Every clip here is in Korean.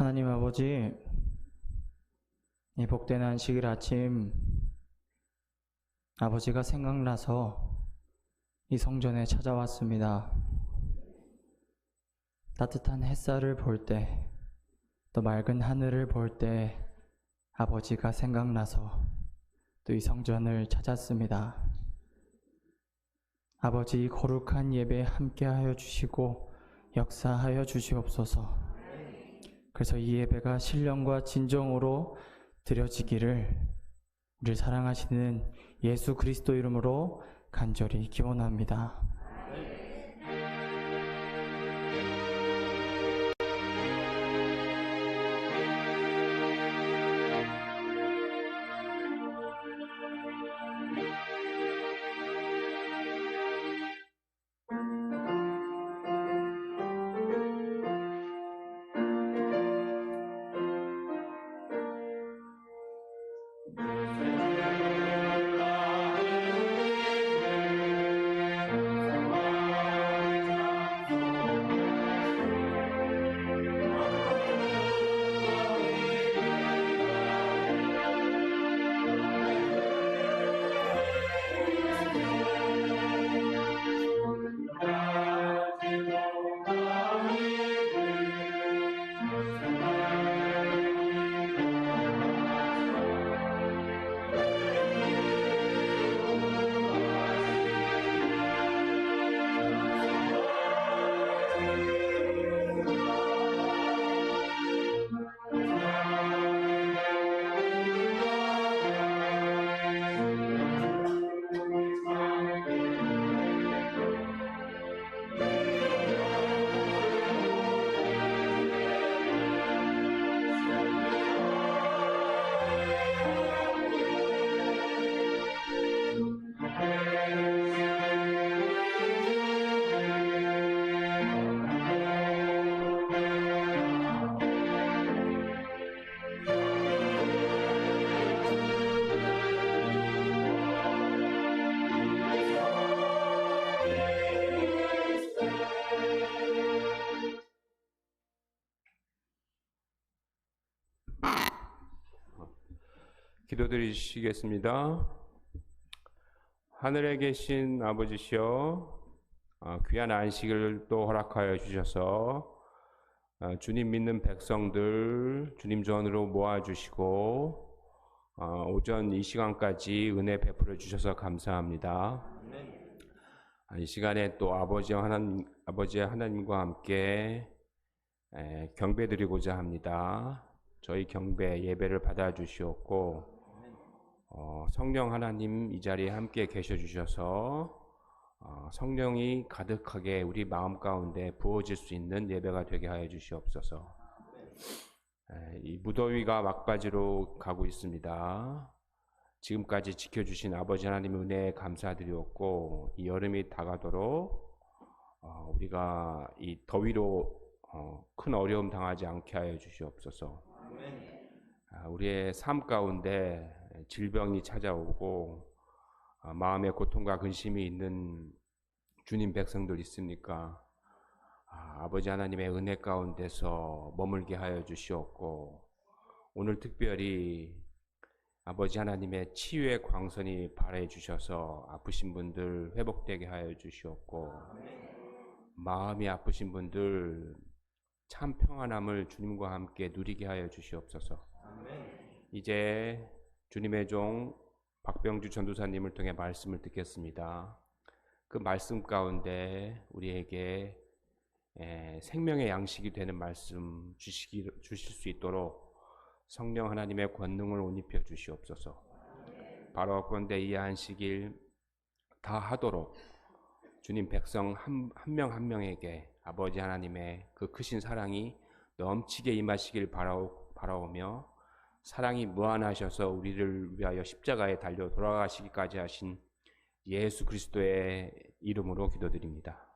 하나님 아버지, 이 복된 안식일 아침 아버지가 생각나서 이 성전에 찾아왔습니다. 따뜻한 햇살을 볼 때, 또 맑은 하늘을 볼 때 아버지가 생각나서 또 이 성전을 찾았습니다. 아버지, 이 거룩한 예배에 함께하여 주시고 역사하여 주시옵소서. 그래서 이 예배가 신령과 진정으로 드려지기를 우리를 사랑하시는 예수 그리스도 이름으로 간절히 기원합니다. 기도드리시겠습니다. 하늘에 계신 아버지시여, 귀한 안식을 또 허락하여 주셔서 주님 믿는 백성들 주님 전으로 모아주시고 오전 이 시간까지 은혜 베풀어 주셔서 감사합니다. 이 시간에 또 아버지 하나님과 함께 경배드리고자 합니다. 저희 경배 예배를 받아주시옵고 성령 하나님 이 자리에 함께 계셔 주셔서 성령이 가득하게 우리 마음 가운데 부어질 수 있는 예배가 되게 하여 주시옵소서. 이 무더위가 막바지로 가고 있습니다. 지금까지 지켜주신 아버지 하나님의 은혜에 감사드리옵고 이 여름이 다가도록 우리가 이 더위로 큰 어려움 당하지 않게 하여 주시옵소서. 우리의 삶 가운데 질병이 찾아오고 마음의 고통과 근심이 있는 주님 백성들 있습니까? 아버지 하나님의 은혜 가운데서 머물게 하여 주시옵고 오늘 특별히 아버지 하나님의 치유의 광선이 발해 주셔서 아프신 분들 회복되게 하여 주시옵고 마음이 아프신 분들 참 평안함을 주님과 함께 누리게 하여 주시옵소서. 이제 주님의 종 박병주 전도사님을 통해 말씀을 듣겠습니다. 그 말씀 가운데 우리에게 생명의 양식이 되는 말씀 주실 수 있도록 성령 하나님의 권능을 옷 입혀 주시옵소서. 바라옵건대 이 안식일 다 하도록 주님 백성 한 명 한 명에게 아버지 하나님의 그 크신 사랑이 넘치게 임하시길 바라오며 사랑이 무한하셔서 우리를 위하여 십자가에 달려 돌아가시기까지 하신 예수 그리스도의 이름으로 기도드립니다.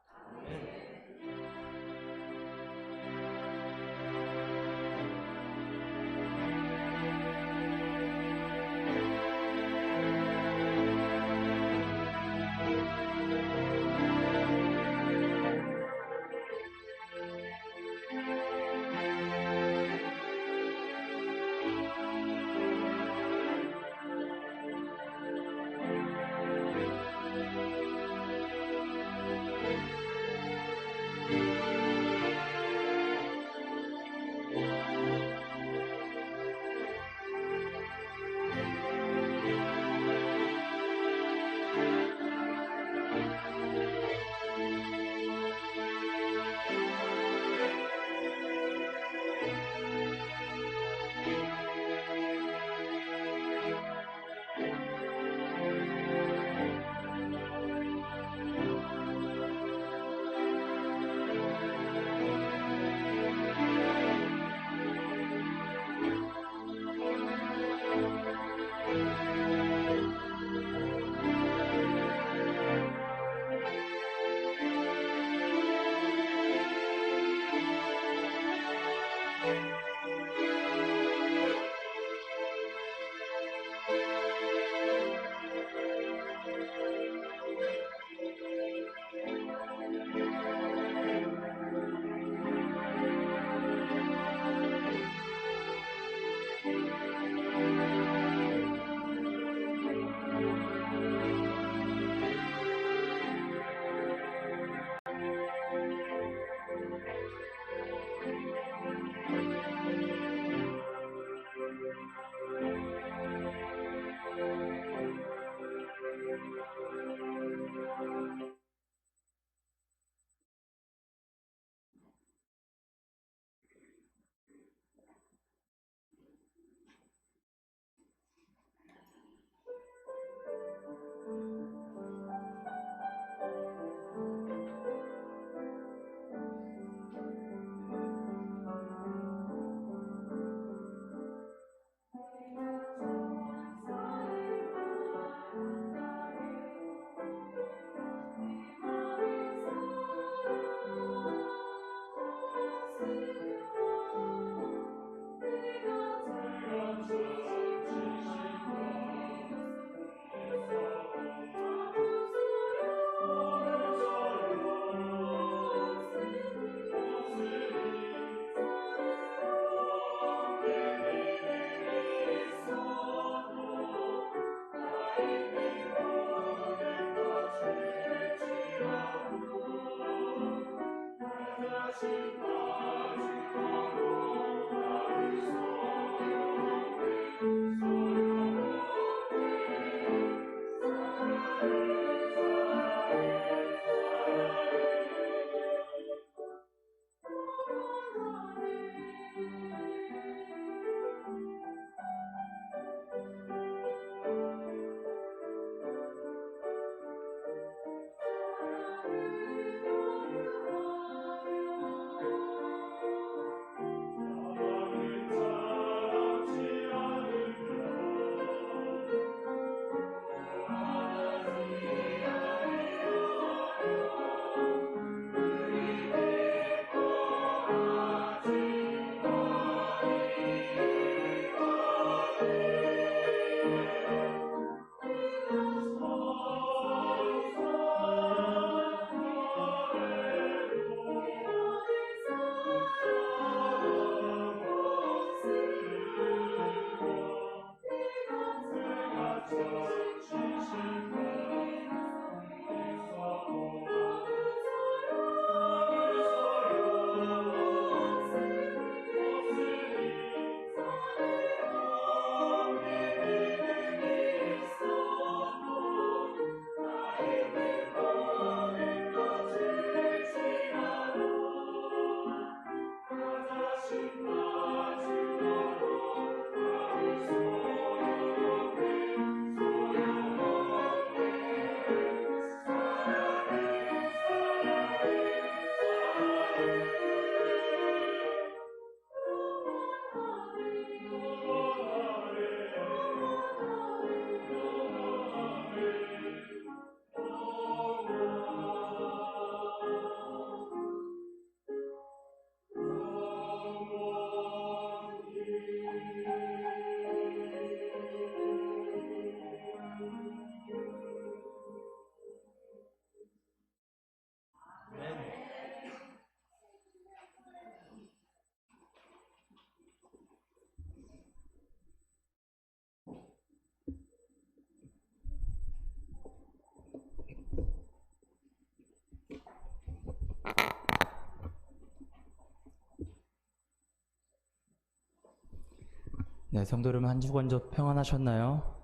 네, 성도 여러분 한 주간 좀 평안하셨나요?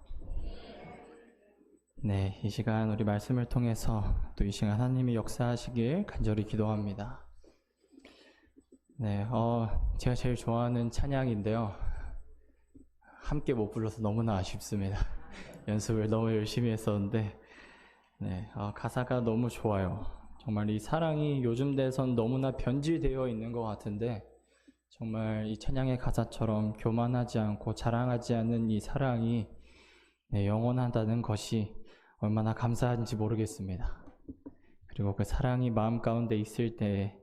네, 이 시간 우리 말씀을 통해서 또 이 시간 하나님이 역사하시길 간절히 기도합니다. 네, 제가 제일 좋아하는 찬양인데요. 함께 못 불러서 너무나 아쉽습니다. 연습을 너무 열심히 했었는데, 네, 가사가 너무 좋아요. 정말 이 사랑이 요즘 대선 너무나 변질되어 있는 것 같은데, 정말 이 찬양의 가사처럼 교만하지 않고 자랑하지 않는 이 사랑이 영원하다는 것이 얼마나 감사한지 모르겠습니다. 그리고 그 사랑이 마음 가운데 있을 때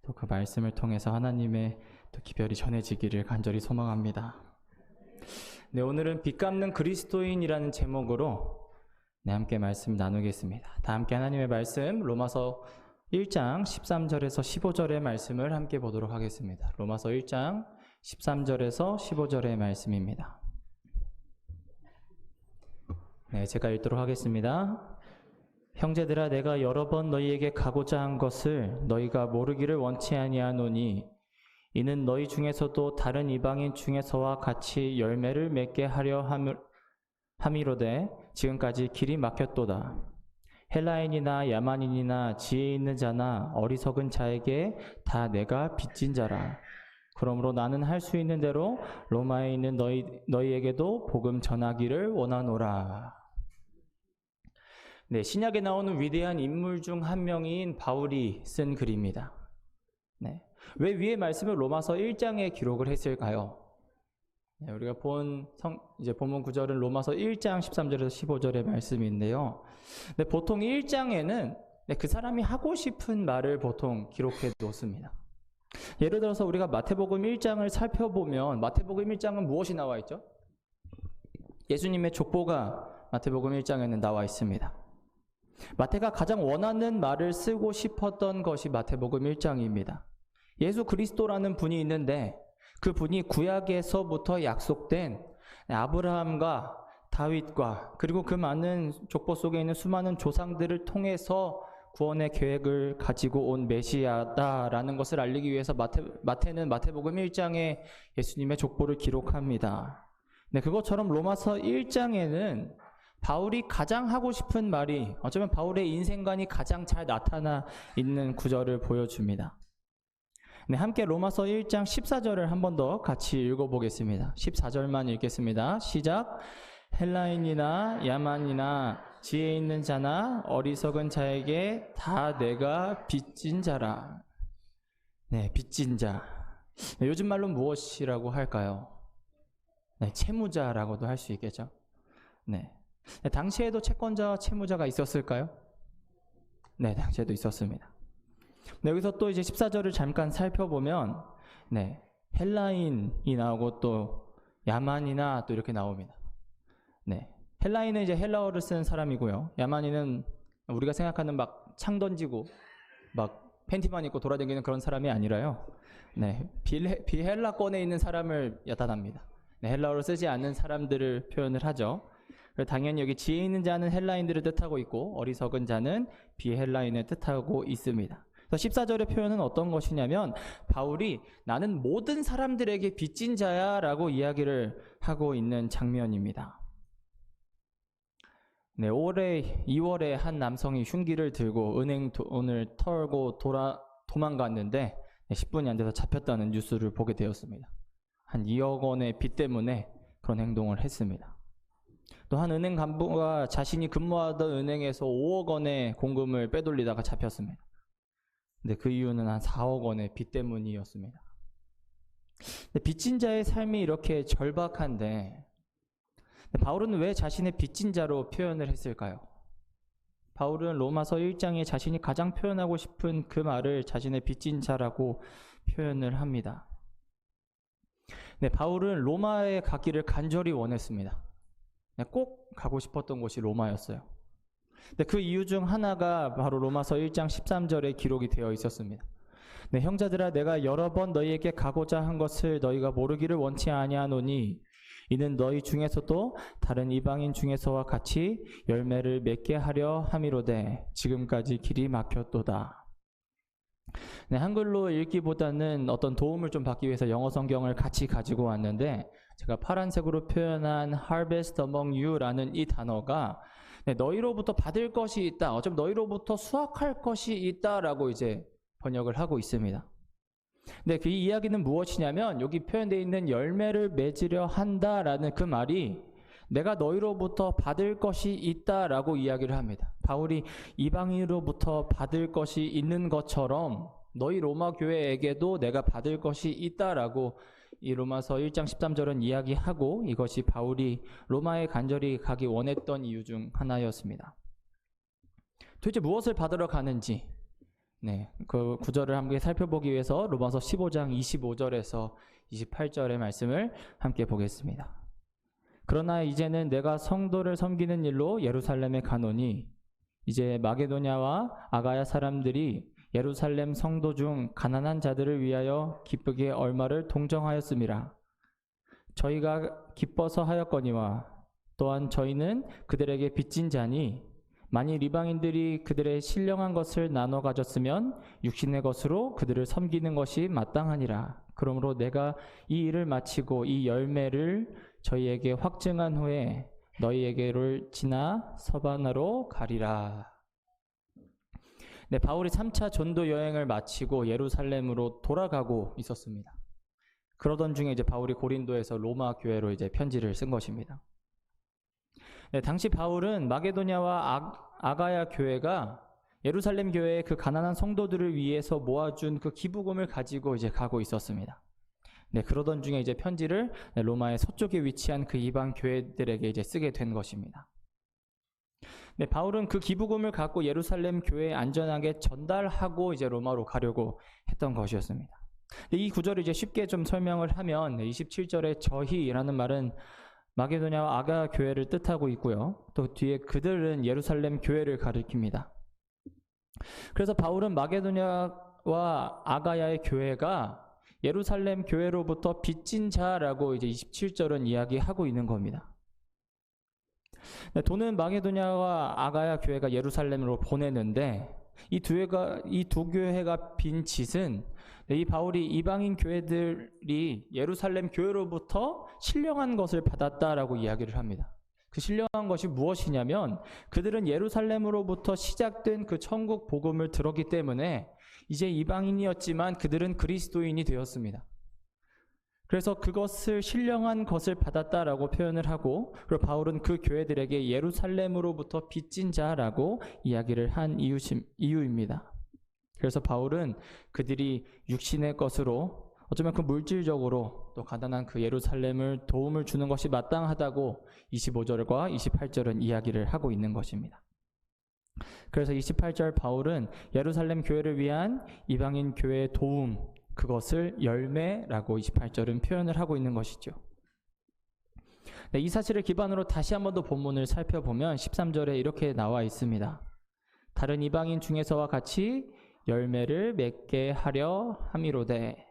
또 그 말씀을 통해서 하나님의 또 기별이 전해지기를 간절히 소망합니다. 네, 오늘은 빚 갚는 그리스도인이라는 제목으로 함께 말씀 나누겠습니다. 다 함께 하나님의 말씀 로마서 1장 13절에서 15절의 말씀을 함께 보도록 하겠습니다. 로마서 1장 13절에서 15절의 말씀입니다. 네, 제가 읽도록 하겠습니다. 형제들아, 내가 여러 번 너희에게 가고자 한 것을 너희가 모르기를 원치 아니하노니 이는 너희 중에서도 다른 이방인 중에서와 같이 열매를 맺게 하려 함이로되 지금까지 길이 막혔도다. 헬라인이나 야만인이나 지혜 있는 자나 어리석은 자에게 다 내가 빚진 자라. 그러므로 나는 할 수 있는 대로 로마에 있는 너희에게도 복음 전하기를 원하노라. 네, 신약에 나오는 위대한 인물 중 한 명인 바울이 쓴 글입니다. 네, 왜 위의 말씀을 로마서 1장에 기록을 했을까요? 네, 우리가 이제 본문 구절은 로마서 1장 13절에서 15절의 말씀인데요. 네, 보통 1장에는 그 사람이 하고 싶은 말을 보통 기록해 놓습니다. 예를 들어서 우리가 마태복음 1장을 살펴보면 마태복음 1장은 무엇이 나와 있죠? 예수님의 족보가 마태복음 1장에는 나와 있습니다. 마태가 가장 원하는 말을 쓰고 싶었던 것이 마태복음 1장입니다. 예수 그리스도라는 분이 있는데 그 분이 구약에서부터 약속된 아브라함과 다윗과 그리고 그 많은 족보 속에 있는 수많은 조상들을 통해서 구원의 계획을 가지고 온 메시아다라는 것을 알리기 위해서 마태는 마태복음 1장에 예수님의 족보를 기록합니다. 네, 그것처럼 로마서 1장에는 바울이 가장 하고 싶은 말이 어쩌면 바울의 인생관이 가장 잘 나타나 있는 구절을 보여줍니다. 네, 함께 로마서 1장 14절을 한 번 더 같이 읽어보겠습니다. 14절만 읽겠습니다. 시작. 헬라인이나 야만이나 지혜 있는 자나 어리석은 자에게 다 내가 빚진 자라. 네, 빚진 자. 네, 요즘 말로 무엇이라고 할까요? 네, 채무자라고도 할 수 있겠죠. 네. 네, 당시에도 채권자와 채무자가 있었을까요? 네, 당시에도 있었습니다. 네, 여기서 또 이제 14절을 잠깐 살펴보면, 네, 헬라인이 나오고 또 야만이나 또 이렇게 나옵니다. 네, 헬라인은 이제 헬라어를 쓴 사람이고요. 야만인은 우리가 생각하는 막 창 던지고 막 팬티만 입고 돌아다니는 그런 사람이 아니라요. 네, 비헬라권에 있는 사람을 나타납니다. 네, 헬라어를 쓰지 않는 사람들을 표현을 하죠. 당연히 여기 지혜 있는 자는 헬라인들을 뜻하고 있고 어리석은 자는 비헬라인을 뜻하고 있습니다. 그래서 14절의 표현은 어떤 것이냐면 바울이 나는 모든 사람들에게 빚진 자야 라고 이야기를 하고 있는 장면입니다. 네, 올해 2월에 한 남성이 흉기를 들고 은행 돈을 털고 도망갔는데 10분이 안 돼서 잡혔다는 뉴스를 보게 되었습니다. 한 2억 원의 빚 때문에 그런 행동을 했습니다. 또 한 은행 간부가 자신이 근무하던 은행에서 5억 원의 공금을 빼돌리다가 잡혔습니다. 근데 그 이유는 한 4억 원의 빚 때문이었습니다. 빚진 자의 삶이 이렇게 절박한데 바울은 왜 자신의 빚진 자로 표현을 했을까요? 바울은 로마서 1장에 자신이 가장 표현하고 싶은 그 말을 자신의 빚진 자라고 표현을 합니다. 네, 바울은 로마에 가기를 간절히 원했습니다. 네, 꼭 가고 싶었던 곳이 로마였어요. 근데 그 이유 중 하나가 바로 로마서 1장 13절에 기록이 되어 있었습니다. 네, 형제들아, 내가 여러 번 너희에게 가고자 한 것을 너희가 모르기를 원치 아니하노니 이는 너희 중에서도 다른 이방인 중에서와 같이 열매를 맺게 하려 함이로되 지금까지 길이 막혔도다. 네, 한글로 읽기보다는 어떤 도움을 좀 받기 위해서 영어 성경을 같이 가지고 왔는데 제가 파란색으로 표현한 harvest among you라는 이 단어가 네, 너희로부터 받을 것이 있다. 어쩜 너희로부터 수확할 것이 있다라고 이제 번역을 하고 있습니다. 네, 그 이야기는 무엇이냐면 여기 표현되어 있는 열매를 맺으려 한다라는 그 말이 내가 너희로부터 받을 것이 있다라고 이야기를 합니다. 바울이 이방인으로부터 받을 것이 있는 것처럼 너희 로마 교회에게도 내가 받을 것이 있다라고 이 로마서 1장 13절은 이야기하고 이것이 바울이 로마에 간절히 가기 원했던 이유 중 하나였습니다. 도대체 무엇을 받으러 가는지 네, 그 구절을 함께 살펴보기 위해서 로마서 15장 25절에서 28절의 말씀을 함께 보겠습니다. 그러나 이제는 내가 성도를 섬기는 일로 예루살렘에 가노니 이제 마게도냐와 아가야 사람들이 예루살렘 성도 중 가난한 자들을 위하여 기쁘게 얼마를 동정하였음이라. 저희가 기뻐서 하였거니와 또한 저희는 그들에게 빚진 자니 만일 이방인들이 그들의 신령한 것을 나눠 가졌으면 육신의 것으로 그들을 섬기는 것이 마땅하니라. 그러므로 내가 이 일을 마치고 이 열매를 저희에게 확증한 후에 너희에게를 지나 서바나로 가리라. 네, 바울이 3차 전도 여행을 마치고 예루살렘으로 돌아가고 있었습니다. 그러던 중에 이제 바울이 고린도에서 로마 교회로 이제 편지를 쓴 것입니다. 네, 당시 바울은 마게도냐와 아가야 교회가 예루살렘 교회의 그 가난한 성도들을 위해서 모아준 그 기부금을 가지고 이제 가고 있었습니다. 네, 그러던 중에 이제 편지를 로마의 서쪽에 위치한 그 이방 교회들에게 이제 쓰게 된 것입니다. 네, 바울은 그 기부금을 갖고 예루살렘 교회에 안전하게 전달하고 이제 로마로 가려고 했던 것이었습니다. 네, 이 구절을 이제 쉽게 좀 설명을 하면 27절에 저희라는 말은 마게도냐와 아가야 교회를 뜻하고 있고요. 또 뒤에 그들은 예루살렘 교회를 가리킵니다. 그래서 바울은 마게도냐와 아가야의 교회가 예루살렘 교회로부터 빚진 자라고 이제 27절은 이야기하고 있는 겁니다. 돈은 마게도냐와 아가야 교회가 예루살렘으로 보내는데 이 두 교회가 빈 짓은 이 바울이 이방인 교회들이 예루살렘 교회로부터 신령한 것을 받았다라고 이야기를 합니다. 그 신령한 것이 무엇이냐면 그들은 예루살렘으로부터 시작된 그 천국 복음을 들었기 때문에 이제 이방인이었지만 그들은 그리스도인이 되었습니다. 그래서 그것을 신령한 것을 받았다라고 표현을 하고 그리고 바울은 그 교회들에게 예루살렘으로부터 빚진 자라고 이야기를 한 이유입니다. 그래서 바울은 그들이 육신의 것으로 어쩌면 그 물질적으로 또 가난한 그 예루살렘을 도움을 주는 것이 마땅하다고 25절과 28절은 이야기를 하고 있는 것입니다. 그래서 28절 바울은 예루살렘 교회를 위한 이방인 교회의 도움, 그것을 열매라고 28절은 표현을 하고 있는 것이죠. 네, 이 사실을 기반으로 다시 한 번 더 본문을 살펴보면 13절에 이렇게 나와 있습니다. 다른 이방인 중에서와 같이 열매를 맺게 하려 함이로되.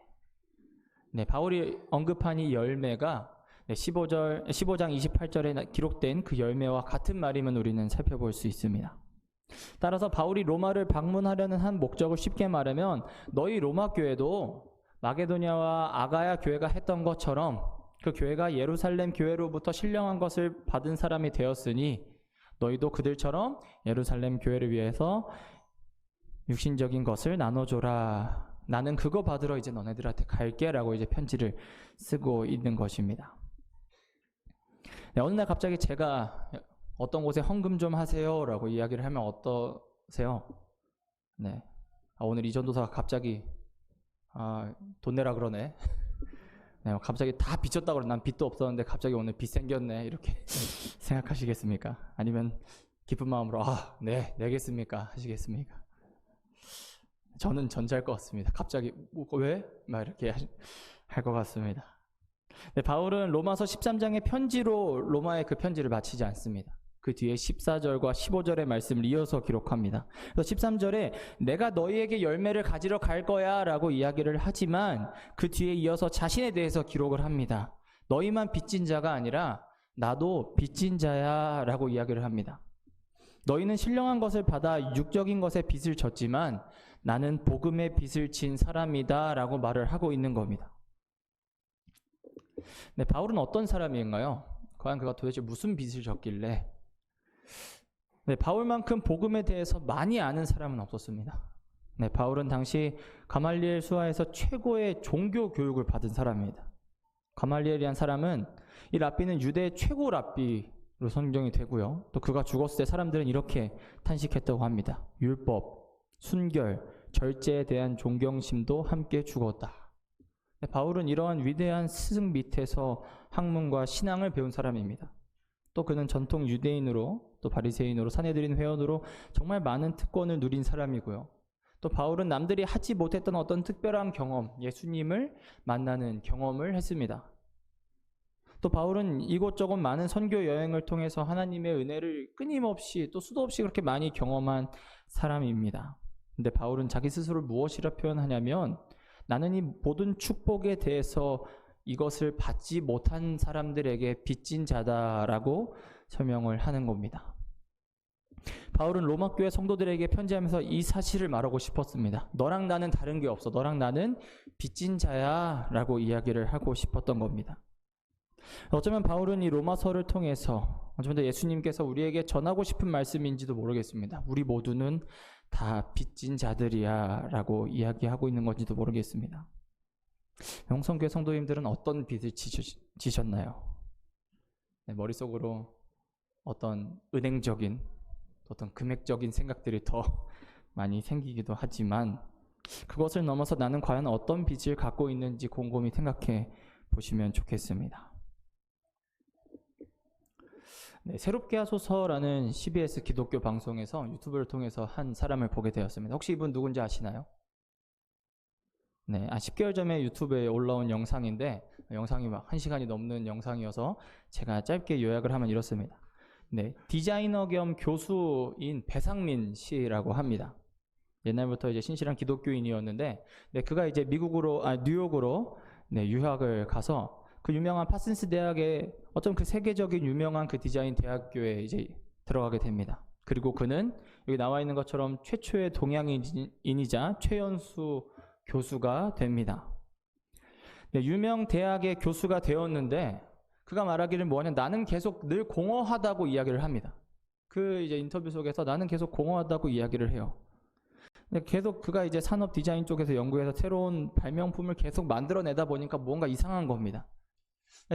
네, 바울이 언급한 이 열매가 15장 28절에 기록된 그 열매와 같은 말임을 우리는 살펴볼 수 있습니다. 따라서 바울이 로마를 방문하려는 한 목적을 쉽게 말하면 너희 로마 교회도 마게도냐와 아가야 교회가 했던 것처럼 그 교회가 예루살렘 교회로부터 신령한 것을 받은 사람이 되었으니 너희도 그들처럼 예루살렘 교회를 위해서 육신적인 것을 나눠줘라. 나는 그거 받으러 이제 너네들한테 갈게라고 이제 편지를 쓰고 있는 것입니다. 네, 어느 날 갑자기 제가 어떤 곳에 헌금 좀 하세요라고 이야기를 하면 어떠세요? 네, 오늘 이 전도사가 갑자기 돈 내라 그러네. 네, 갑자기 다 빚졌다고 그래. 난 빚도 없었는데 갑자기 오늘 빚 생겼네. 이렇게 생각하시겠습니까? 아니면 기쁜 마음으로 네, 내겠습니까? 하시겠습니까? 저는 전자일 것 같습니다. 갑자기 왜? 막 이렇게 할 것 같습니다. 네, 바울은 로마서 13장의 편지로 로마의 그 편지를 마치지 않습니다. 그 뒤에 14절과 15절의 말씀을 이어서 기록합니다. 그래서 13절에 내가 너희에게 열매를 가지러 갈 거야 라고 이야기를 하지만 그 뒤에 이어서 자신에 대해서 기록을 합니다. 너희만 빚진 자가 아니라 나도 빚진 자야 라고 이야기를 합니다. 너희는 신령한 것을 받아 육적인 것에 빚을 졌지만 나는 복음의 빚을 진 사람이다 라고 말을 하고 있는 겁니다. 네, 바울은 어떤 사람인가요? 과연 그가 도대체 무슨 빚을 졌길래? 네, 바울만큼 복음에 대해서 많이 아는 사람은 없었습니다. 네, 바울은 당시 가말리엘 수하에서 최고의 종교 교육을 받은 사람입니다. 가말리엘이란 사람은, 이 랍비는 유대의 최고 랍비로 선정이 되고요. 또 그가 죽었을 때 사람들은 이렇게 탄식했다고 합니다. 율법, 순결, 절제에 대한 존경심도 함께 죽었다. 네, 바울은 이러한 위대한 스승 밑에서 학문과 신앙을 배운 사람입니다. 또 그는 전통 유대인으로, 또 바리새인으로, 산헤드린 회원으로 정말 많은 특권을 누린 사람이고요. 또 바울은 남들이 하지 못했던 어떤 특별한 경험, 예수님을 만나는 경험을 했습니다. 또 바울은 이곳저곳 많은 선교 여행을 통해서 하나님의 은혜를 끊임없이 또 수도 없이 그렇게 많이 경험한 사람입니다. 근데 바울은 자기 스스로를 무엇이라 표현하냐면, 나는 이 모든 축복에 대해서 이것을 받지 못한 사람들에게 빚진 자다라고 설명을 하는 겁니다. 바울은 로마 교회 성도들에게 편지하면서 이 사실을 말하고 싶었습니다. 너랑 나는 다른 게 없어. 너랑 나는 빚진 자야 라고 이야기를 하고 싶었던 겁니다. 어쩌면 바울은 이 로마서를 통해서 어쩌면 예수님께서 우리에게 전하고 싶은 말씀인지도 모르겠습니다. 우리 모두는 다 빚진 자들이야 라고 이야기하고 있는 건지도 모르겠습니다. 영성교회 성도님들은 어떤 빚을 지셨나요? 네, 머릿속으로 어떤 은행적인, 어떤 금액적인 생각들이 더 많이 생기기도 하지만, 그것을 넘어서 나는 과연 어떤 빚을 갖고 있는지 곰곰이 생각해 보시면 좋겠습니다. 네, 새롭게 하소서라는 CBS 기독교 방송에서 유튜브를 통해서 한 사람을 보게 되었습니다. 혹시 이분 누군지 아시나요? 네, 10개월 전에 유튜브에 올라온 영상인데, 영상이 막 1시간이 넘는 영상이어서 제가 짧게 요약을 하면 이렇습니다. 네, 디자이너 겸 교수인 배상민 씨라고 합니다. 옛날부터 이제 신실한 기독교인이었는데, 네, 그가 이제 뉴욕으로 네, 유학을 가서 그 유명한 파슨스 대학의 어떤 그 세계적인 유명한 그 디자인 대학교에 이제 들어가게 됩니다. 그리고 그는 여기 나와 있는 것처럼 최초의 동양인이자 최연수 교수가 됩니다. 네, 유명 대학의 교수가 되었는데, 그가 말하기를 뭐냐면 나는 계속 늘 공허하다고 이야기를 합니다. 그 이제 인터뷰 속에서 나는 계속 공허하다고 이야기를 해요. 근데 계속 그가 이제 산업 디자인 쪽에서 연구해서 새로운 발명품을 계속 만들어내다 보니까 뭔가 이상한 겁니다.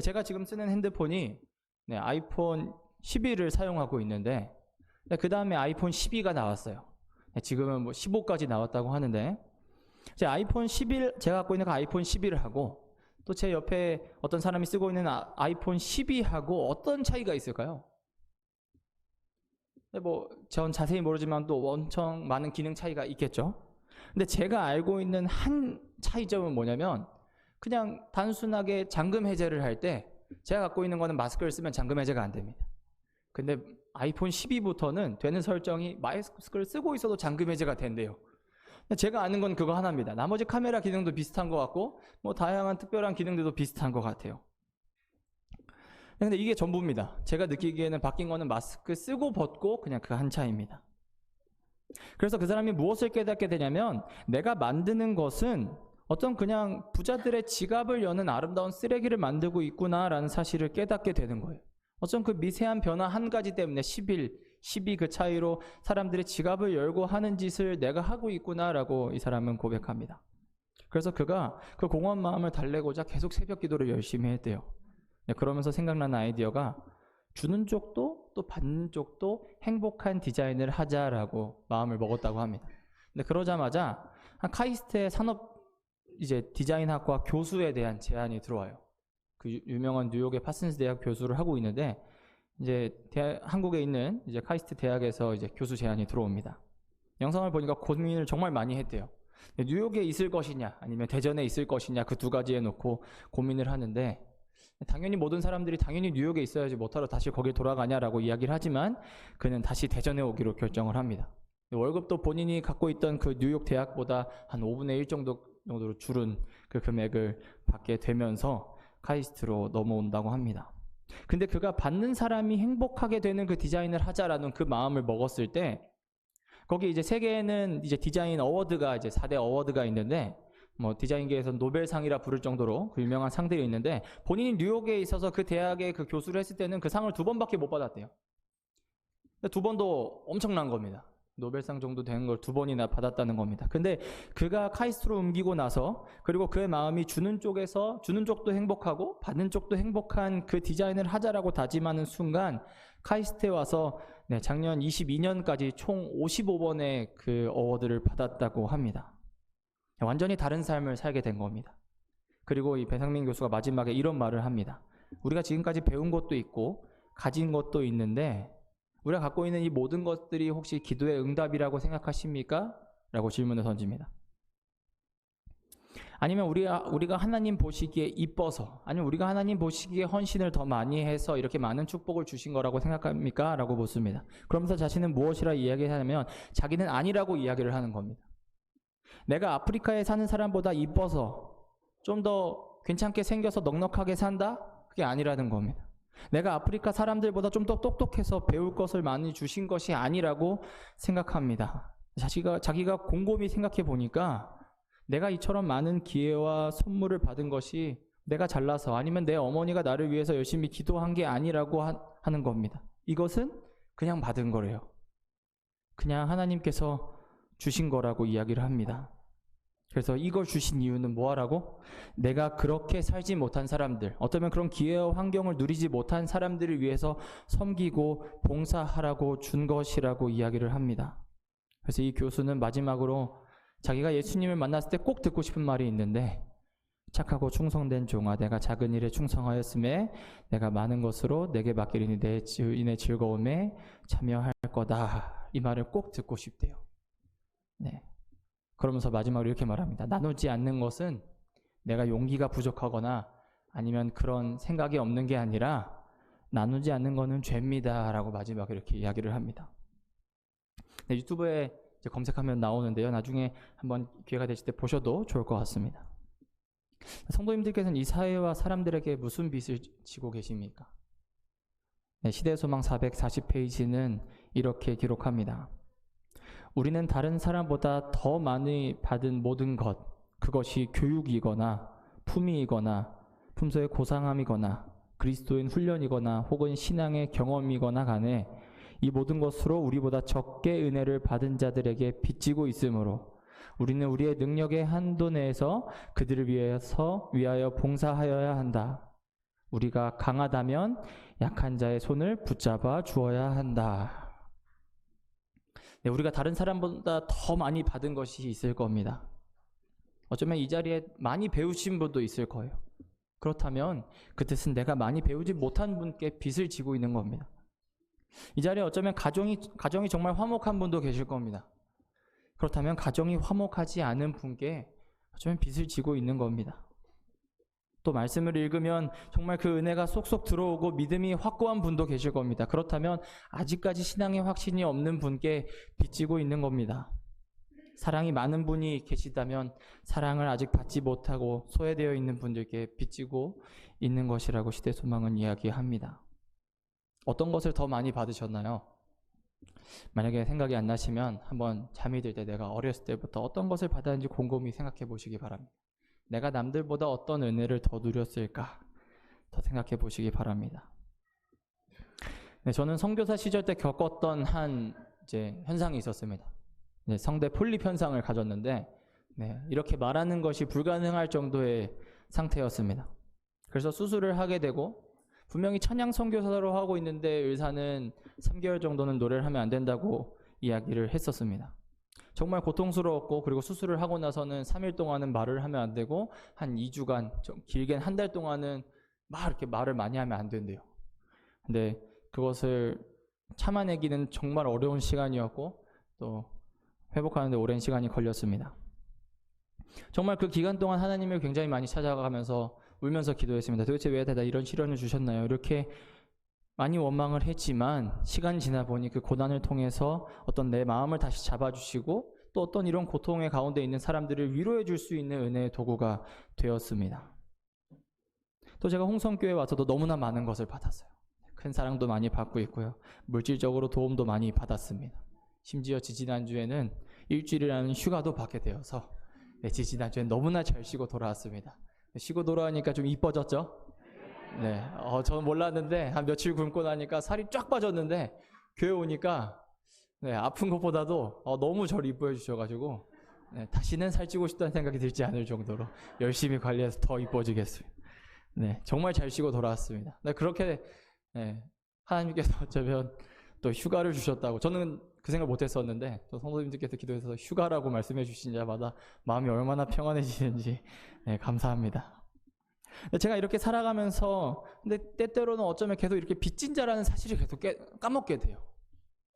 제가 지금 쓰는 핸드폰이 네, 아이폰 11을 사용하고 있는데, 그 다음에 아이폰 12가 나왔어요. 네, 지금은 뭐 15까지 나왔다고 하는데, 제 아이폰 11, 제가 갖고 있는 그 아이폰 11을 하고 또 제 옆에 어떤 사람이 쓰고 있는 아이폰 12하고 어떤 차이가 있을까요? 뭐 전 자세히 모르지만 또 엄청 많은 기능 차이가 있겠죠. 근데 제가 알고 있는 한 차이점은 뭐냐면, 그냥 단순하게 잠금 해제를 할 때 제가 갖고 있는 거는 마스크를 쓰면 잠금 해제가 안 됩니다. 근데 아이폰 12부터는 되는 설정이 마스크를 쓰고 있어도 잠금 해제가 된대요. 제가 아는 건 그거 하나입니다. 나머지 카메라 기능도 비슷한 것 같고 뭐 다양한 특별한 기능들도 비슷한 것 같아요. 근데 이게 전부입니다. 제가 느끼기에는 바뀐 거는 마스크 쓰고 벗고 그냥 그 한 차이입니다. 그래서 그 사람이 무엇을 깨닫게 되냐면, 내가 만드는 것은 어떤 그냥 부자들의 지갑을 여는 아름다운 쓰레기를 만들고 있구나라는 사실을 깨닫게 되는 거예요. 어떤 그 미세한 변화 한 가지 때문에 11, 12 그 차이로 사람들의 지갑을 열고 하는 짓을 내가 하고 있구나라고 이 사람은 고백합니다. 그래서 그가 그 공허한 마음을 달래고자 계속 새벽 기도를 열심히 했대요. 네, 그러면서 생각나는 아이디어가 주는 쪽도 또 받는 쪽도 행복한 디자인을 하자라고 마음을 먹었다고 합니다. 근데 그러자마자 카이스트의 산업 이제 디자인학과 교수에 대한 제안이 들어와요. 그 유명한 뉴욕의 파슨스 대학 교수를 하고 있는데, 이제 한국에 있는 이제 카이스트 대학에서 이제 교수 제안이 들어옵니다. 영상을 보니까 고민을 정말 많이 했대요. 뉴욕에 있을 것이냐 아니면 대전에 있을 것이냐, 그 두 가지에 놓고 고민을 하는데, 당연히 모든 사람들이 당연히 뉴욕에 있어야지 못하러 다시 거길 돌아가냐라고 이야기를 하지만 그는 다시 대전에 오기로 결정을 합니다. 월급도 본인이 갖고 있던 그 뉴욕 대학보다 한 5분의 1 정도로 줄은 그 금액을 받게 되면서 카이스트로 넘어온다고 합니다. 근데 그가 받는 사람이 행복하게 되는 그 디자인을 하자라는 그 마음을 먹었을 때, 거기 이제 세계에는 이제 디자인 어워드가 이제 4대 어워드가 있는데 뭐 디자인계에서 노벨상이라 부를 정도로 그 유명한 상들이 있는데 본인이 뉴욕에 있어서 그 대학에 그 교수를 했을 때는 그 상을 2번밖에 못 받았대요. 2번도 엄청난 겁니다. 노벨상 정도 되는 걸 2번이나 받았다는 겁니다. 근데 그가 카이스트로 옮기고 나서 그리고 그의 마음이 주는 쪽도 행복하고 받는 쪽도 행복한 그 디자인을 하자라고 다짐하는 순간 카이스트에 와서 작년 22년까지 총 55번의 그 어워드를 받았다고 합니다. 완전히 다른 삶을 살게 된 겁니다. 그리고 이 배상민 교수가 마지막에 이런 말을 합니다. 우리가 지금까지 배운 것도 있고 가진 것도 있는데 우리가 갖고 있는 이 모든 것들이 혹시 기도의 응답이라고 생각하십니까? 라고 질문을 던집니다. 아니면 우리가 하나님 보시기에 이뻐서, 아니면 우리가 하나님 보시기에 헌신을 더 많이 해서 이렇게 많은 축복을 주신 거라고 생각합니까? 라고 묻습니다. 그러면서 자신은 무엇이라 이야기하냐면 자기는 아니라고 이야기를 하는 겁니다. 내가 아프리카에 사는 사람보다 이뻐서 좀 더 괜찮게 생겨서 넉넉하게 산다? 그게 아니라는 겁니다. 내가 아프리카 사람들보다 좀 더 똑똑해서 배울 것을 많이 주신 것이 아니라고 생각합니다. 자기가 곰곰이 생각해 보니까 내가 이처럼 많은 기회와 선물을 받은 것이 내가 잘나서 아니면 내 어머니가 나를 위해서 열심히 기도한 게 아니라고 하는 겁니다. 이것은 그냥 받은 거래요. 그냥 하나님께서 주신 거라고 이야기를 합니다. 그래서 이걸 주신 이유는 뭐하라고? 내가 그렇게 살지 못한 사람들, 어쩌면 그런 기회와 환경을 누리지 못한 사람들을 위해서 섬기고 봉사하라고 준 것이라고 이야기를 합니다. 그래서 이 교수는 마지막으로 자기가 예수님을 만났을 때 꼭 듣고 싶은 말이 있는데 착하고 충성된 종아 내가 작은 일에 충성하였음에 내가 많은 것으로 내게 맡기리니 내 주인의 즐거움에 참여할 거다. 이 말을 꼭 듣고 싶대요. 네. 그러면서 마지막으로 이렇게 말합니다. 나누지 않는 것은 내가 용기가 부족하거나 아니면 그런 생각이 없는 게 아니라 나누지 않는 것은 죄입니다. 라고 마지막에 이렇게 이야기를 합니다. 네, 유튜브에 이제 검색하면 나오는데요. 나중에 한번 기회가 되실 때 보셔도 좋을 것 같습니다. 성도님들께서는 이 사회와 사람들에게 무슨 빚을 지고 계십니까? 네, 시대소망 440페이지는 이렇게 기록합니다. 우리는 다른 사람보다 더 많이 받은 모든 것, 그것이 교육이거나 품위이거나 품소의 고상함이거나 그리스도인 훈련이거나 혹은 신앙의 경험이거나 간에 이 모든 것으로 우리보다 적게 은혜를 받은 자들에게 빚지고 있으므로 우리는 우리의 능력의 한도 내에서 그들을 위하여 봉사하여야 한다. 우리가 강하다면 약한 자의 손을 붙잡아 주어야 한다. 네, 우리가 다른 사람보다 더 많이 받은 것이 있을 겁니다. 어쩌면 이 자리에 많이 배우신 분도 있을 거예요. 그렇다면 그 뜻은 내가 많이 배우지 못한 분께 빚을 지고 있는 겁니다. 이 자리에 어쩌면 가정이 정말 화목한 분도 계실 겁니다. 그렇다면 가정이 화목하지 않은 분께 어쩌면 빚을 지고 있는 겁니다. 또 말씀을 읽으면 정말 그 은혜가 쏙쏙 들어오고 믿음이 확고한 분도 계실 겁니다. 그렇다면 아직까지 신앙의 확신이 없는 분께 빚지고 있는 겁니다. 사랑이 많은 분이 계시다면 사랑을 아직 받지 못하고 소외되어 있는 분들께 빚지고 있는 것이라고 시대소망은 이야기합니다. 어떤 것을 더 많이 받으셨나요? 만약에 생각이 안 나시면 한번 잠이 들 때 내가 어렸을 때부터 어떤 것을 받았는지 곰곰이 생각해 보시기 바랍니다. 내가 남들보다 어떤 은혜를 더 누렸을까? 더 생각해 보시기 바랍니다. 네, 저는 선교사 시절 때 겪었던 한 현상이 있었습니다. 네, 성대 폴립 현상을 가졌는데 이렇게 말하는 것이 불가능할 정도의 상태였습니다. 그래서 수술을 하게 되고 분명히 찬양 선교사로 하고 있는데 의사는 3개월 정도는 노래를 하면 안 된다고 이야기를 했었습니다. 정말 고통스러웠고 그리고 수술을 하고 나서는 3일 동안은 말을 하면 안 되고 한 2주간 좀 길게는 한 달 동안은 이렇게 말을 많이 하면 안 된대요. 근데 그것을 참아내기는 정말 어려운 시간이었고 또 회복하는데 오랜 시간이 걸렸습니다. 정말 그 기간 동안 하나님을 굉장히 많이 찾아가면서 울면서 기도했습니다. 도대체 왜 나 이런 시련을 주셨나요? 이렇게 많이 원망을 했지만 시간 지나 보니 그 고난을 통해서 어떤 내 마음을 다시 잡아주시고 또 어떤 이런 고통의 가운데 있는 사람들을 위로해 줄 수 있는 은혜의 도구가 되었습니다. 또 제가 홍성교회 와서도 너무나 많은 것을 받았어요. 큰 사랑도 많이 받고 있고요. 물질적으로 도움도 많이 받았습니다. 심지어 지지난주에는 일주일이라는 휴가도 받게 되어서 지지난주엔 너무나 잘 쉬고 돌아왔습니다. 쉬고 돌아오니까 좀 이뻐졌죠? 네, 저는 몰랐는데 한 며칠 굶고 나니까 살이 쫙 빠졌는데 교회 오니까 아픈 것보다도 너무 저를 이뻐해 주셔가지고 다시는 살찌고 싶다는 생각이 들지 않을 정도로 열심히 관리해서 더 이뻐지겠어요. 정말 잘 쉬고 돌아왔습니다. 그렇게 하나님께서 어쩌면 또 휴가를 주셨다고 저는 그 생각 못했었는데 또 성도님들께서 기도해서 휴가라고 말씀해 주신 자마다 마음이 얼마나 평안해지는지 감사합니다. 제가 이렇게 살아가면서 근데 때때로는 어쩌면 계속 이렇게 빚진 자라는 사실을 계속 까먹게 돼요.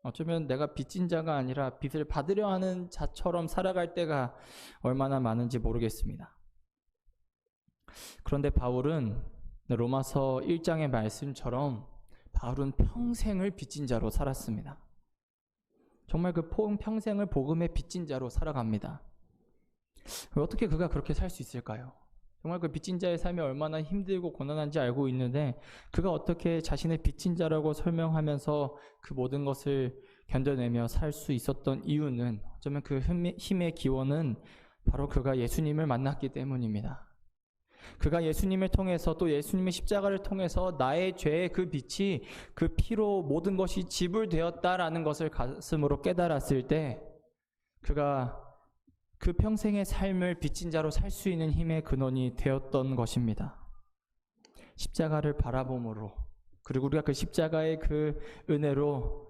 어쩌면 내가 빚진 자가 아니라 빚을 받으려 하는 자처럼 살아갈 때가 얼마나 많은지 모르겠습니다. 그런데 바울은 로마서 1장의 말씀처럼 바울은 평생을 빚진 자로 살았습니다. 정말 그 평생을 복음의 빚진 자로 살아갑니다. 어떻게 그가 그렇게 살 수 있을까요? 정말 그 빚진 자의 삶이 얼마나 힘들고 고난한지 알고 있는데 그가 어떻게 자신의 빚진 자라고 설명하면서 그 모든 것을 견뎌내며 살 수 있었던 이유는 어쩌면 그 힘의 기원은 바로 그가 예수님을 만났기 때문입니다. 그가 예수님을 통해서 또 예수님의 십자가를 통해서 나의 죄의 그 빚이 그 피로 모든 것이 지불되었다라는 것을 가슴으로 깨달았을 때 그가 그 평생의 삶을 빚진 자로 살 수 있는 힘의 근원이 되었던 것입니다. 십자가를 바라봄으로 그리고 우리가 그 십자가의 그 은혜로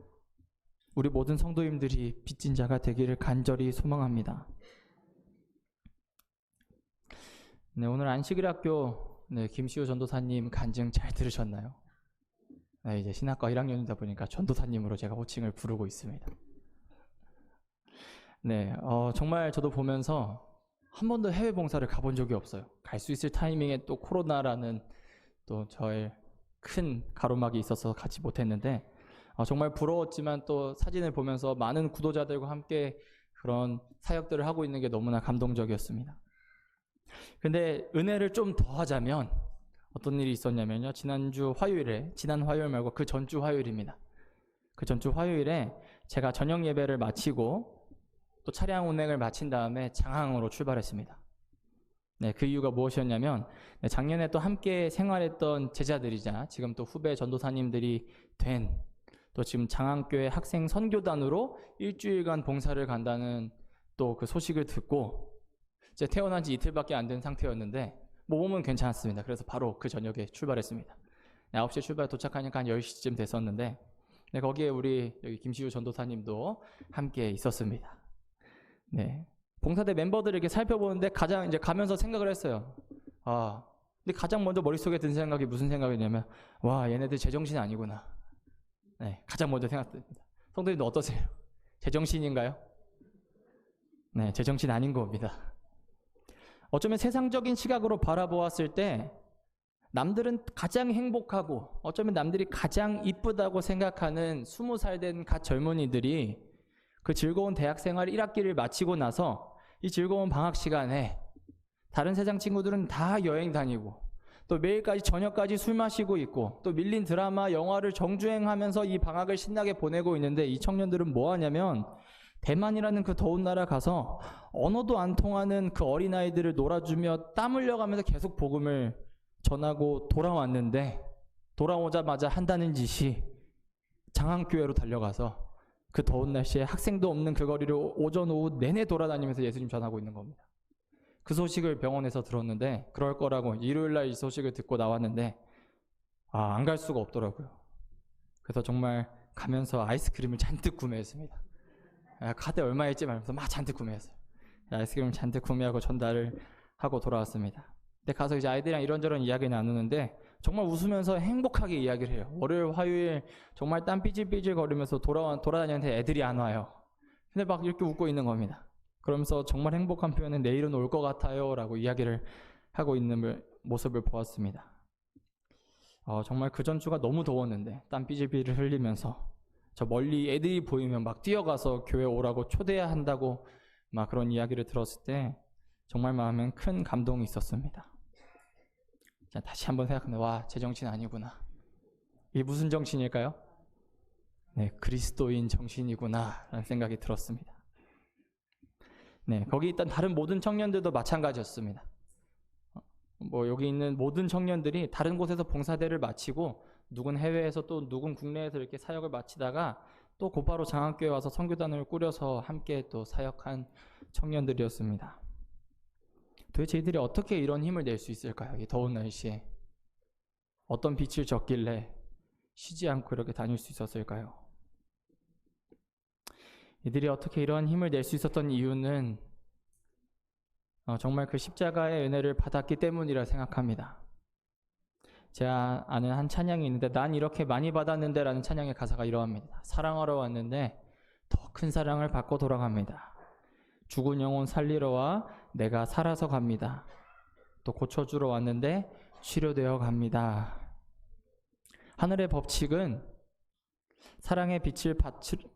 우리 모든 성도님들이 빚진 자가 되기를 간절히 소망합니다. 오늘 안식일학교 김시우 전도사님 간증 잘 들으셨나요? 이제 신학과 1학년이다 보니까 전도사님으로 제가 호칭을 부르고 있습니다. 정말 저도 보면서 한 번도 해외 봉사를 가본 적이 없어요. 갈 수 있을 타이밍에 또 코로나라는 또 저의 큰 가로막이 있어서 가지 못했는데 정말 부러웠지만 또 사진을 보면서 많은 구도자들과 함께 그런 사역들을 하고 있는 게 너무나 감동적이었습니다. 근데 은혜를 좀 더 하자면 어떤 일이 있었냐면요. 지난 화요일 말고 그 전주 화요일입니다. 그 전주 화요일에 제가 저녁 예배를 마치고 또 차량 운행을 마친 다음에 장항으로 출발했습니다. 그 이유가 무엇이었냐면 작년에 또 함께 생활했던 제자들이자 지금 또 후배 전도사님들이 된 또 지금 장항교회 학생 선교단으로 일주일간 봉사를 간다는 또 그 소식을 듣고 이제 태어난 지 이틀밖에 안 된 상태였는데 몸은 괜찮았습니다. 그래서 바로 그 저녁에 출발했습니다. 9시에 출발 도착하니까 한 10시쯤 됐었는데 거기에 우리 여기 김시우 전도사님도 함께 있었습니다. 봉사대 멤버들을 이렇게 살펴보는데 가장 이제 가면서 생각을 했어요. 근데 가장 먼저 머릿속에 든 생각이 무슨 생각이냐면 와, 얘네들 제정신 아니구나. 가장 먼저 생각됩니다. 성도님도 어떠세요? 제정신인가요? 제정신 아닌 겁니다. 어쩌면 세상적인 시각으로 바라보았을 때 남들은 가장 행복하고 어쩌면 남들이 가장 이쁘다고 생각하는 20살 된 갓 젊은이들이 그 즐거운 대학생활 1학기를 마치고 나서 이 즐거운 방학 시간에 다른 세상 친구들은 다 여행 다니고 또 매일까지 저녁까지 술 마시고 있고 또 밀린 드라마, 영화를 정주행하면서 이 방학을 신나게 보내고 있는데 이 청년들은 뭐 하냐면 대만이라는 그 더운 나라 가서 언어도 안 통하는 그 어린아이들을 놀아주며 땀 흘려가면서 계속 복음을 전하고 돌아왔는데 돌아오자마자 한다는 짓이 장항교회로 달려가서 그 더운 날씨에 학생도 없는 그 거리를 오전 오후 내내 돌아다니면서 예수님 전하고 있는 겁니다. 그 소식을 병원에서 들었는데 그럴 거라고 일요일날 이 소식을 듣고 나왔는데 안 갈 수가 없더라고요. 그래서 정말 가면서 아이스크림을 잔뜩 구매했습니다. 카드 얼마 했지 말면서 막 잔뜩 구매했어요. 아이스크림을 잔뜩 구매하고 전달을 하고 돌아왔습니다. 근데 가서 이제 아이들이랑 이런저런 이야기 나누는데 정말 웃으면서 행복하게 이야기를 해요. 월요일, 화요일 정말 땀 삐질삐질 거리면서 돌아다니는데 애들이 안 와요. 근데 막 이렇게 웃고 있는 겁니다. 그러면서 정말 행복한 표현은 내일은 올 것 같아요 라고 이야기를 하고 있는 모습을 보았습니다. 정말 그 전주가 너무 더웠는데 땀 삐질삐질 흘리면서 저 멀리 애들이 보이면 막 뛰어가서 교회 오라고 초대해야 한다고 막 그런 이야기를 들었을 때 정말 마음엔 큰 감동이 있었습니다. 자, 다시 한번 생각하면 와, 제정신 아니구나. 이게 무슨 정신일까요? 네, 그리스도인 정신이구나라는 생각이 들었습니다. 네, 거기 있던 다른 모든 청년들도 마찬가지였습니다. 여기 있는 모든 청년들이 다른 곳에서 봉사대를 마치고 누군 해외에서 또 누군 국내에서 이렇게 사역을 마치다가 또 곧바로 장학교에 와서 선교단을 꾸려서 함께 또 사역한 청년들이었습니다. 도대체 이들이 어떻게 이런 힘을 낼 수 있을까요? 이 더운 날씨에 어떤 빛을 졌길래 쉬지 않고 이렇게 다닐 수 있었을까요? 이들이 어떻게 이런 힘을 낼 수 있었던 이유는 정말 그 십자가의 은혜를 받았기 때문이라 생각합니다. 제가 아는 한 찬양이 있는데 난 이렇게 많이 받았는데 라는 찬양의 가사가 이러합니다. 사랑하러 왔는데 더 큰 사랑을 받고 돌아갑니다. 죽은 영혼 살리러 와 내가 살아서 갑니다. 또 고쳐주러 왔는데 치료되어 갑니다. 하늘의 법칙은 사랑의 빛을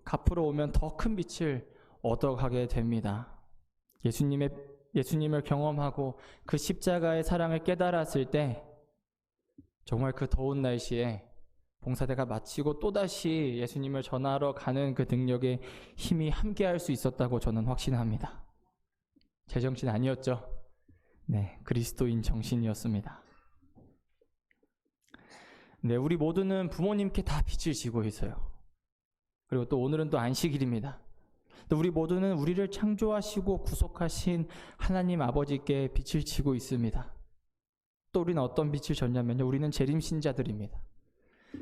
갚으러 오면 더 큰 빛을 얻어가게 됩니다. 예수님을 경험하고 그 십자가의 사랑을 깨달았을 때 정말 그 더운 날씨에 봉사대가 마치고 또다시 예수님을 전하러 가는 그 능력의 힘이 함께할 수 있었다고 저는 확신합니다. 제 정신 아니었죠? 네, 그리스도인 정신이었습니다. 네, 우리 모두는 부모님께 다 빚을 지고 있어요. 그리고 또 오늘은 또 안식일입니다. 또 우리 모두는 우리를 창조하시고 구속하신 하나님 아버지께 빚을 지고 있습니다. 또 우리는 어떤 빚을 졌냐면요, 우리는 재림신자들입니다.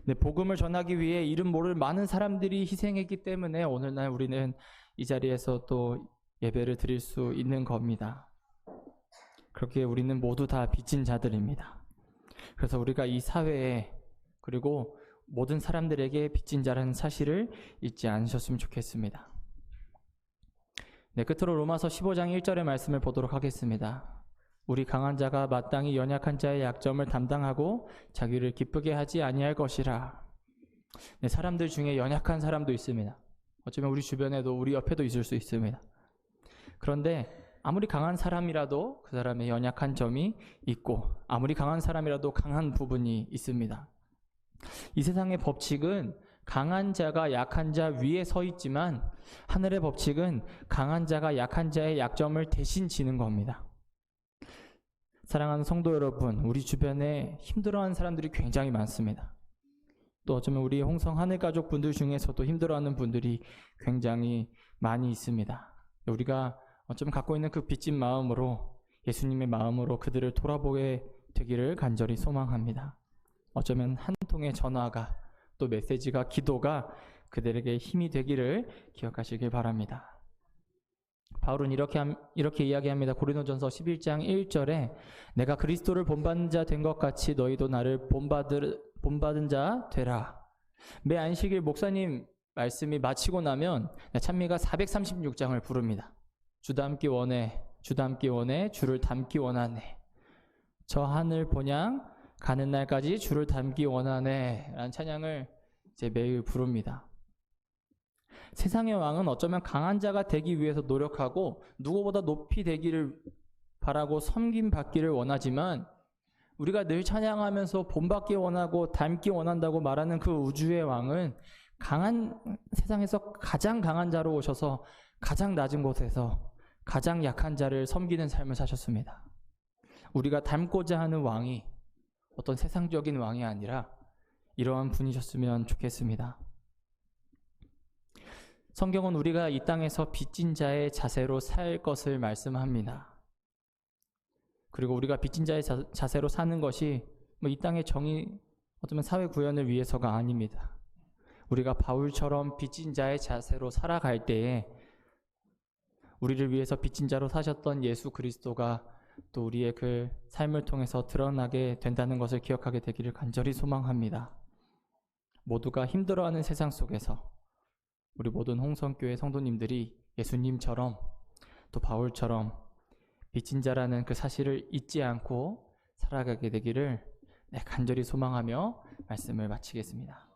네, 복음을 전하기 위해 이름 모를 많은 사람들이 희생했기 때문에 오늘날 우리는 이 자리에서 또 예배를 드릴 수 있는 겁니다. 그렇게 우리는 모두 다 빚진 자들입니다. 그래서 우리가 이 사회에 그리고 모든 사람들에게 빚진 자라는 사실을 잊지 않으셨으면 좋겠습니다. 네, 끝으로 로마서 15장 1절의 말씀을 보도록 하겠습니다. 우리 강한 자가 마땅히 연약한 자의 약점을 담당하고 자기를 기쁘게 하지 아니할 것이라. 네, 사람들 중에 연약한 사람도 있습니다. 어쩌면 우리 주변에도 우리 옆에도 있을 수 있습니다. 그런데 아무리 강한 사람이라도 그 사람의 연약한 점이 있고 아무리 강한 사람이라도 강한 부분이 있습니다. 이 세상의 법칙은 강한 자가 약한 자 위에 서 있지만 하늘의 법칙은 강한 자가 약한 자의 약점을 대신 지는 겁니다. 사랑하는 성도 여러분, 우리 주변에 힘들어하는 사람들이 굉장히 많습니다. 또 어쩌면 우리 홍성 하늘가족 분들 중에서도 힘들어하는 분들이 굉장히 많이 있습니다. 우리가 어쩌면 갖고 있는 그 빚진 마음으로 예수님의 마음으로 그들을 돌아보게 되기를 간절히 소망합니다. 어쩌면 한 통의 전화가 또 메시지가 기도가 그들에게 힘이 되기를 기억하시길 바랍니다. 바울은 이렇게 이야기합니다. 고린도전서 11장 1절에 내가 그리스도를 본받은 자 된 것 같이 너희도 나를 본받은 자 되라. 매 안식일 목사님 말씀이 마치고 나면 찬미가 436장을 부릅니다. 주 닮기 원해, 주 닮기 원해, 주를 닮기 원하네. 저 하늘 본향 가는 날까지 주를 닮기 원하네 라는 찬양을 이제 매일 부릅니다. 세상의 왕은 어쩌면 강한 자가 되기 위해서 노력하고 누구보다 높이 되기를 바라고 섬김받기를 원하지만 우리가 늘 찬양하면서 본받기 원하고 닮기 원한다고 말하는 그 우주의 왕은 세상에서 가장 강한 자로 오셔서 가장 낮은 곳에서 가장 약한 자를 섬기는 삶을 사셨습니다. 우리가 닮고자 하는 왕이 어떤 세상적인 왕이 아니라 이러한 분이셨으면 좋겠습니다. 성경은 우리가 이 땅에서 빚진 자의 자세로 살 것을 말씀합니다. 그리고 우리가 빚진 자의 자세로 사는 것이 이 땅의 정의, 어쩌면 사회 구현을 위해서가 아닙니다. 우리가 바울처럼 빚진 자의 자세로 살아갈 때에 우리를 위해서 빚진 자로 사셨던 예수 그리스도가 또 우리의 그 삶을 통해서 드러나게 된다는 것을 기억하게 되기를 간절히 소망합니다. 모두가 힘들어하는 세상 속에서 우리 모든 홍성교회 성도님들이 예수님처럼 또 바울처럼 빚진 자라는 그 사실을 잊지 않고 살아가게 되기를 간절히 소망하며 말씀을 마치겠습니다.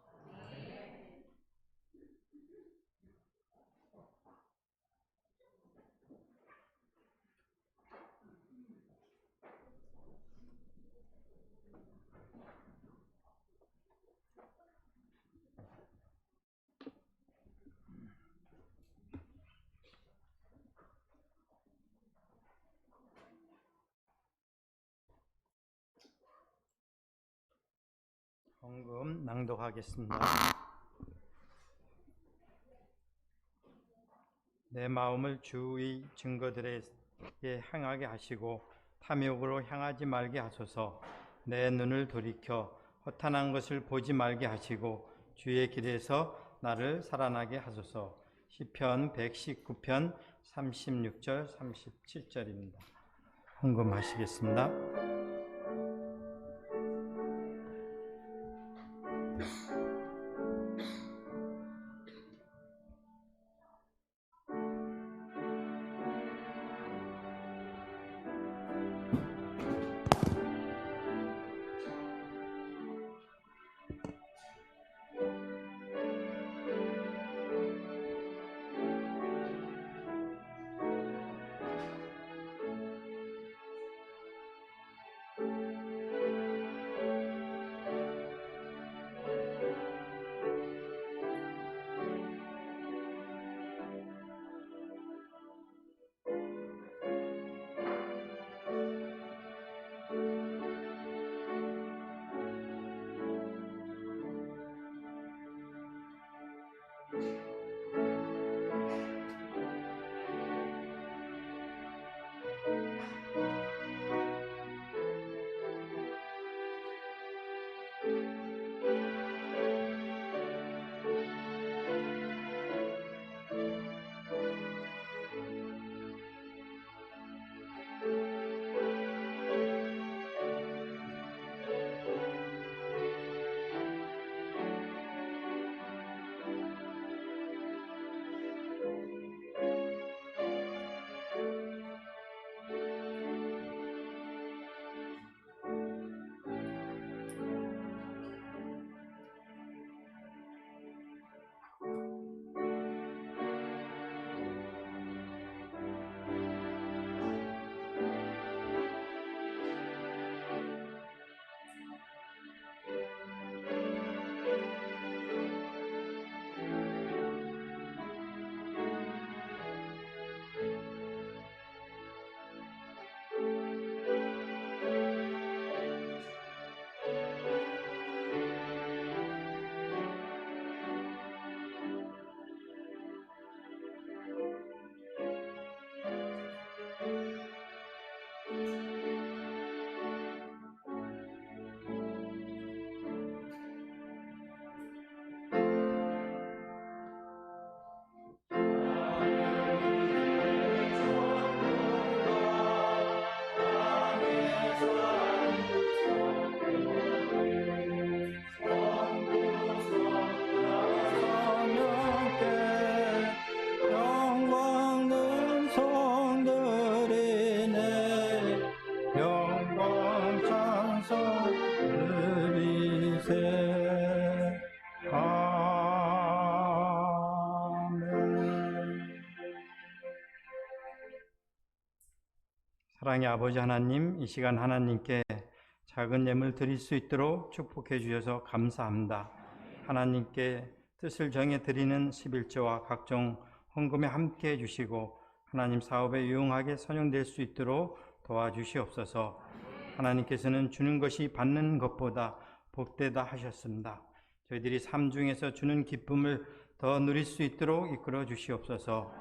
헌금 낭독하겠습니다. 내 마음을 주의 증거들에게 향하게 하시고 탐욕으로 향하지 말게 하소서. 내 눈을 돌이켜 허탄한 것을 보지 말게 하시고 주의 길에서 나를 살아나게 하소서. 시편 119편 36절 37절입니다. 헌금하시겠습니다. 사랑의 아버지 하나님, 이 시간 하나님께 작은 예물 드릴 수 있도록 축복해 주셔서 감사합니다. 하나님께 뜻을 정해 드리는 11조와 각종 헌금에 함께 해 주시고 하나님 사업에 유용하게 선용될 수 있도록 도와주시옵소서. 하나님께서는 주는 것이 받는 것보다 복되다 하셨습니다. 저희들이 삶 중에서 주는 기쁨을 더 누릴 수 있도록 이끌어 주시옵소서.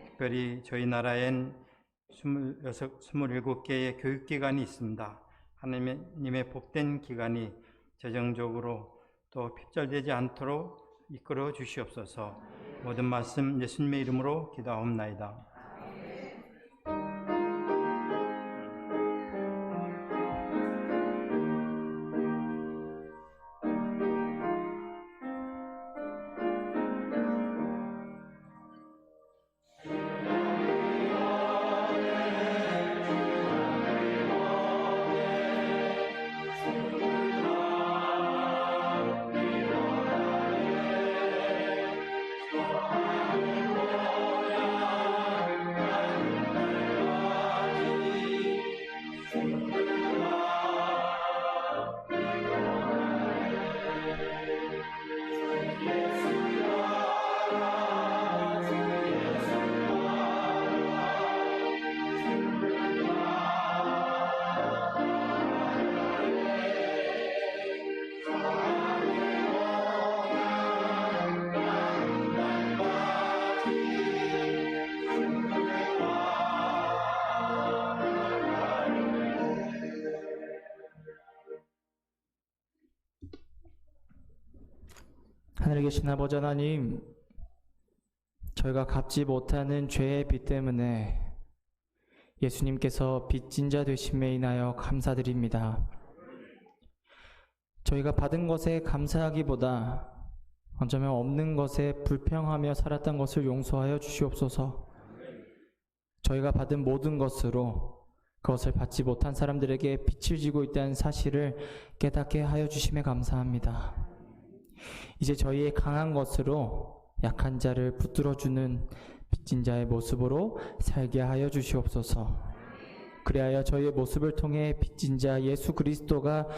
특별히 저희 나라엔 27개의 교육기관이 있습니다. 하나님의 복된 기관이 재정적으로 또 핍절되지 않도록 이끌어 주시옵소서. 모든 말씀 예수님의 이름으로 기도하옵나이다. 하늘에 계신 아버지 하나님, 저희가 갚지 못하는 죄의 빚 때문에 예수님께서 빚진 자 되심에 인하여 감사드립니다. 저희가 받은 것에 감사하기보다 어쩌면 없는 것에 불평하며 살았던 것을 용서하여 주시옵소서. 저희가 받은 모든 것으로 그것을 받지 못한 사람들에게 빚을 지고 있다는 사실을 깨닫게 하여 주심에 감사합니다. 이제 저희의 강한 것으로 약한 자를 붙들어주는 빚진 자의 모습으로 살게 하여 주시옵소서. 그리하여 저희의 모습을 통해 빚진 자 예수 그리스도가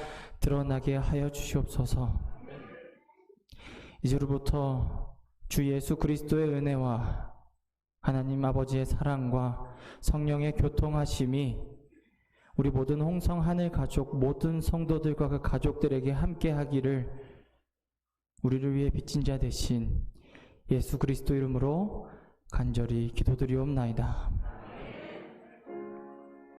드러나게 하여 주시옵소서. 이제로부터 주 예수 그리스도의 은혜와 하나님 아버지의 사랑과 성령의 교통하심이 우리 모든 홍성 하늘 가족 모든 성도들과 그 가족들에게 함께 하기를 우리를 위해 빚진 자 되신 예수 그리스도 이름으로 간절히 기도드리옵나이다.